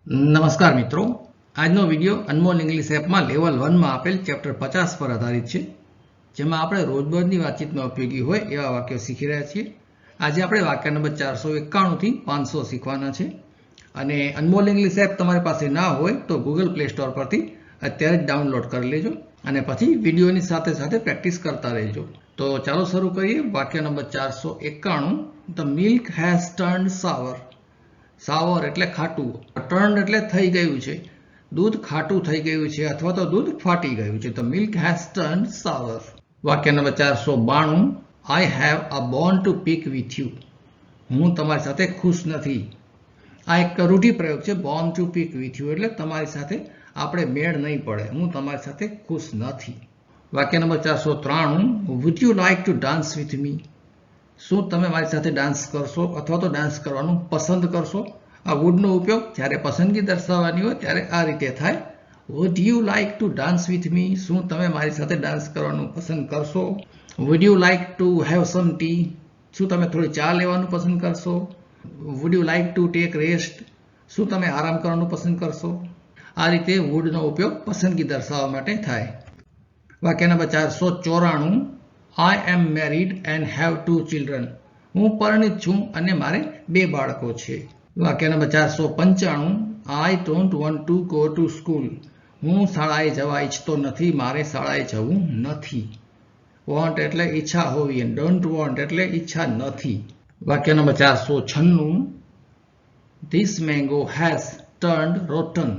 નમસ્કાર મિત્રો, આજનો વિડીયો અનમોલ ઇંગ્લિશ એપમાં લેવલ 1માં આપેલ ચેપ્ટર 50 પર આધારિત છે, જેમાં આપણે રોજબરોજની વાતચીતમાં ઉપયોગી હોય એવા વાક્યો શીખી રહ્યા છીએ. આજે આપણે વાક્ય નંબર 491 થી 500 શીખવાના છે. અને અનમોલ ઇંગ્લિશ એપ તમારી પાસે ના હોય તો ગૂગલ પ્લે સ્ટોર પરથી અત્યારે જ ડાઉનલોડ કરી લેજો અને પછી વિડીયોની સાથે સાથે પ્રેક્ટિસ કરતા રહેજો. તો ચાલો શરૂ કરીએ. વાક્ય number 491. The milk has turned sour. Sour એટલે ખાટું, ટર્ન એટલે થઈ ગયું છે, દૂધ ખાટું થઈ ગયું છે અથવા તો દૂધ ફાટી ગયું છે. તો મિલ્ક હેઝ ટર્ન્ડ સાવર. વાક્ય number 492. I have a bone to pick with you. હું તમારી સાથે ખુશ નથી. આ એક રૂઢિપ્રયોગ છે. Bone to pick with you એટલે તમારી સાથે આપણે મેળ નહીં પડે, હું તમારી સાથે ખુશ નથી. વાક્ય number 493. Would you like to dance with me. શું તમે મારી સાથે ડાન્સ કરશો અથવા તો ડાન્સ કરવાનું પસંદ કરશો? આ વુડનો ઉપયોગ જ્યારે પસંદગી દર્શાવવાની હોય ત્યારે આ રીતે થાય. Would you like to dance with me. શું તમે મારી સાથે ડાન્સ કરવાનું પસંદ કરશો? Would you like to have sum T. શું તમે થોડી ચા લેવાનું પસંદ કરશો? Would you like to take rest. શું તમે આરામ કરવાનું પસંદ કરશો? આ રીતે વુડનો ઉપયોગ પસંદગી દર્શાવવા માટે થાય. વાક્ય number 494. I am married and have 2 children. હું પરણિત છું અને મારે 2 બાળકો છે. વાક્ય number 495. I don't want to go to school. હું શાળાએ જવા ઈચ્છતો નથી, મારે શાળાએ જવું નથી. Want એટલે ઈચ્છા હોવી અને don't want એટલે ઈચ્છા નથી. વાક્ય number 496. This mango has turned rotten.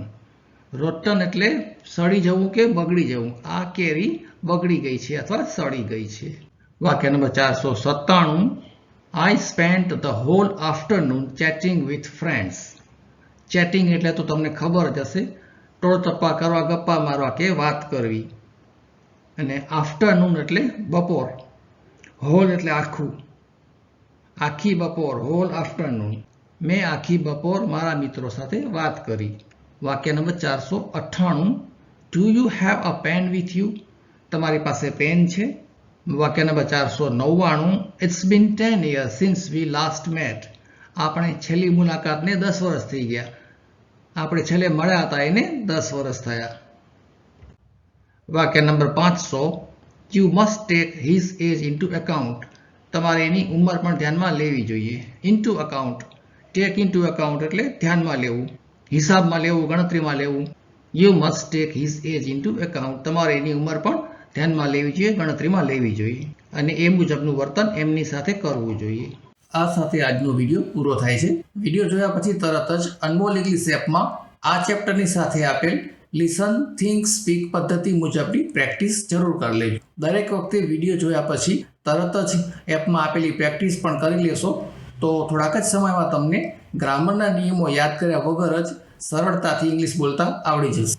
Rotten એટલે સડી જવું કે બગડી જવું. આ કેરી બગડી ગઈ છે અથવા સડી ગઈ છે. વાક્ય number 497. I spent the whole afternoon chatting with friends. Chatting એટલે તો તમને ખબર જ હશે, ટોળટપ્પા કરવા, ગપ્પા મારવા કે વાત કરવી. અને આફ્ટરનૂન એટલે બપોર. હોલ એટલે આખું, આખી બપોર, હોલ આફ્ટરનૂન. મેં આખી બપોર મારા મિત્રો સાથે વાત કરી. વાક્ય number 498. Do you have a pen with you? તમારી પાસે પેન છે? વાક્ય number 499. It's been 10 years since we last met. આપણે છેલ્લી મુલાકાતને 10 વર્ષ થઈ ગયા. આપણે છેલ્લે મળ્યા હતા એને 10 વર્ષ થયા. વાક્ય number 500. You must take his age into account. તમારે એની ઉંમર પણ ધ્યાનમાં લેવી જોઈએ. into account, take into account એટલે ધ્યાનમાં લેવું, હિસાબમાં લેવું, ગણતરીમાં લેવું. You must take his age into account. તમારે એની ઉંમર પણ ધ્યાનમાં લેવી જોઈએ, ગણતરીમાં લેવી જોઈએ અને એ મુજબનું વર્તન એમની સાથે કરવું જોઈએ. આ સાથે આજનો વિડીયો પૂરો થાય છે. વિડીયો જોયા પછી તરત જ અનમોલ ઇંગ્લિશ એપમાં આ ચેપ્ટરની સાથે આપેલ લિસન, થિંક, સ્પીક પદ્ધતિ મુજબની પ્રેક્ટિસ જરૂર કરી લેજો. દરેક વખતે વિડીયો જોયા પછી તરત જ એપમાં આપેલી પ્રેક્ટિસ પણ કરી લેશો તો થોડાક જ સમયમાં તમને ગ્રામરના નિયમો યાદ કર્યા વગર જ સરળતાથી ઇંગ્લિશ બોલતા આવડી જશે.